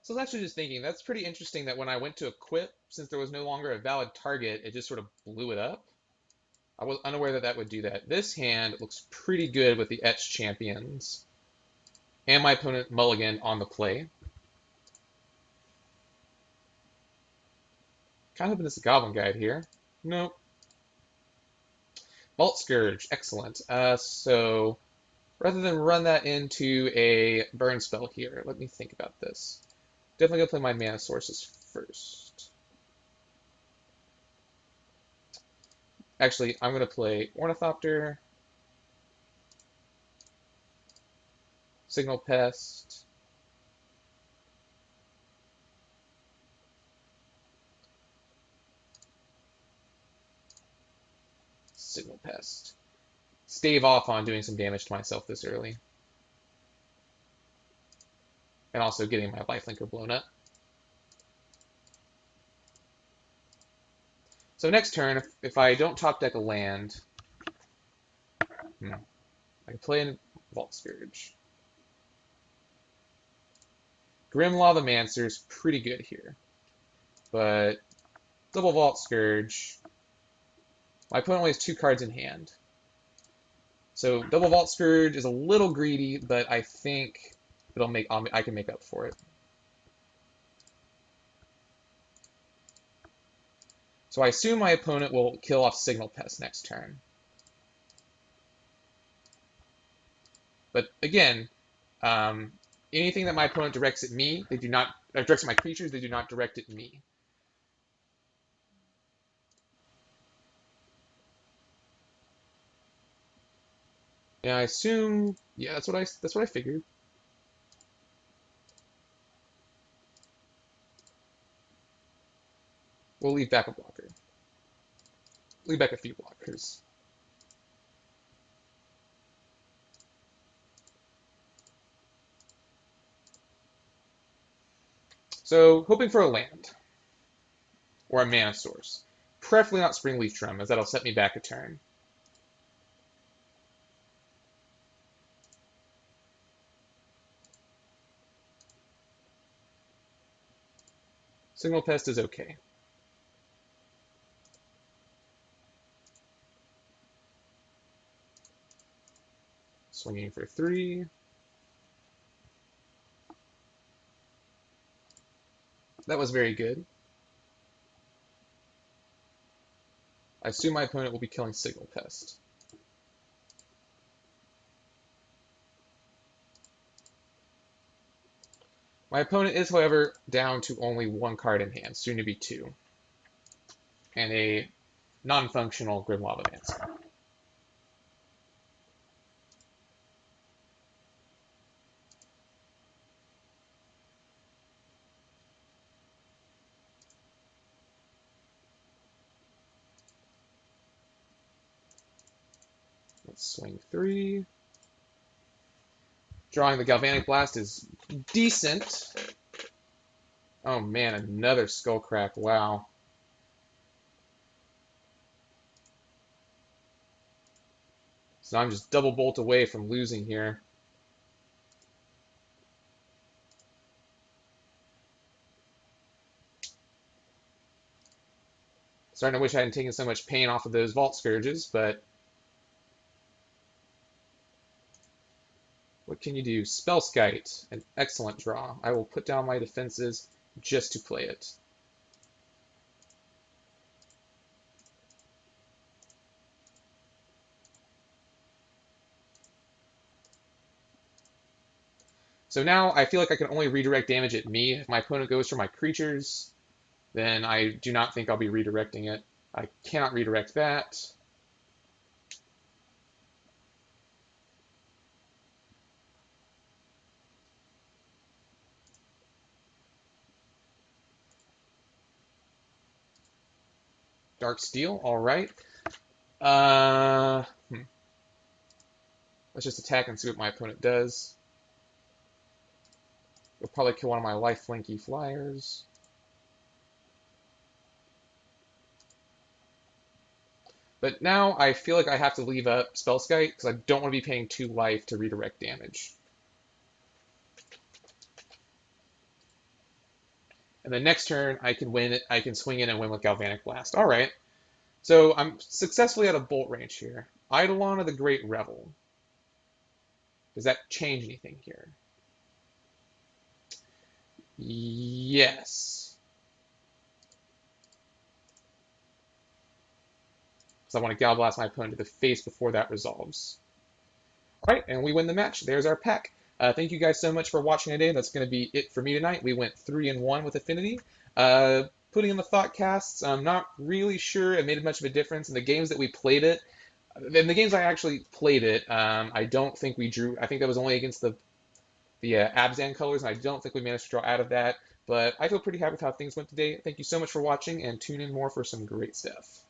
So I was actually just thinking, that's pretty interesting that when I went to equip, since there was no longer a valid target, it just sort of blew it up. I was unaware that that would do that. This hand looks pretty good with the Etched Champions. And my opponent mulligan on the play. Kind of hoping it's a Goblin Guide here. Nope. Vault Scourge, excellent. So rather than run that into a burn spell here, let me think about this. Definitely gonna play my mana sources first. Actually, I'm gonna play Ornithopter, Signal Pest, Signal Pest. Stave off on doing some damage to myself this early. And also getting my lifelinker blown up. So next turn, if I don't top deck a land, I can play in Vault Scourge. Grim Lavamancer is pretty good here. But double Vault Scourge, my opponent only has 2 cards in hand. So double Vault Scourge is a little greedy, but I think I can make up for it. So I assume my opponent will kill off Signal Pest next turn. But again, anything that my opponent directs at me, they do not directs at my creatures, they do not direct at me. Yeah, I assume. Yeah, that's what I figured. We'll leave back a blocker. Leave back a few blockers. So hoping for a land or a mana source, preferably not Springleaf Drum, as that'll set me back a turn. Signal Pest is okay. Swinging for 3. That was very good. I assume my opponent will be killing Signal Pest. My opponent is, however, down to only 1 card in hand, soon to be 2. And a non-functional Grim Lavamancer. Let's swing 3. Drawing the Galvanic Blast is decent. Oh man, another Skullcrack. Wow. So I'm just double bolt away from losing here. Starting to wish I hadn't taken so much pain off of those Vault Scourges, but what can you do? Spellskite, an excellent draw. I will put down my defenses just to play it. So now I feel like I can only redirect damage at me. If my opponent goes for my creatures, then I do not think I'll be redirecting it. I cannot redirect that. Dark Steel, all right. Uh, hmm. Let's just attack and see what my opponent does. He'll probably kill one of my lifelinky flyers. But now I feel like I have to leave up Spellskite because I don't want to be paying 2 life to redirect damage. And the next turn, I can win it. I can swing in and win with Galvanic Blast. All right. So I'm successfully out of bolt range here. Eidolon of the Great Revel. Does that change anything here? Yes. Because I want to Gal Blast my opponent to the face before that resolves. All right, and we win the match. There's our pack. Thank you guys so much for watching today. That's going to be it for me tonight. We went 3-1 with Affinity. Putting in the thought casts, I'm not really sure it made much of a difference in the games that we played it. In the games I actually played it, I don't think we drew. I think that was only against the Abzan colors, and I don't think we managed to draw out of that. But I feel pretty happy with how things went today. Thank you so much for watching, and tune in more for some great stuff.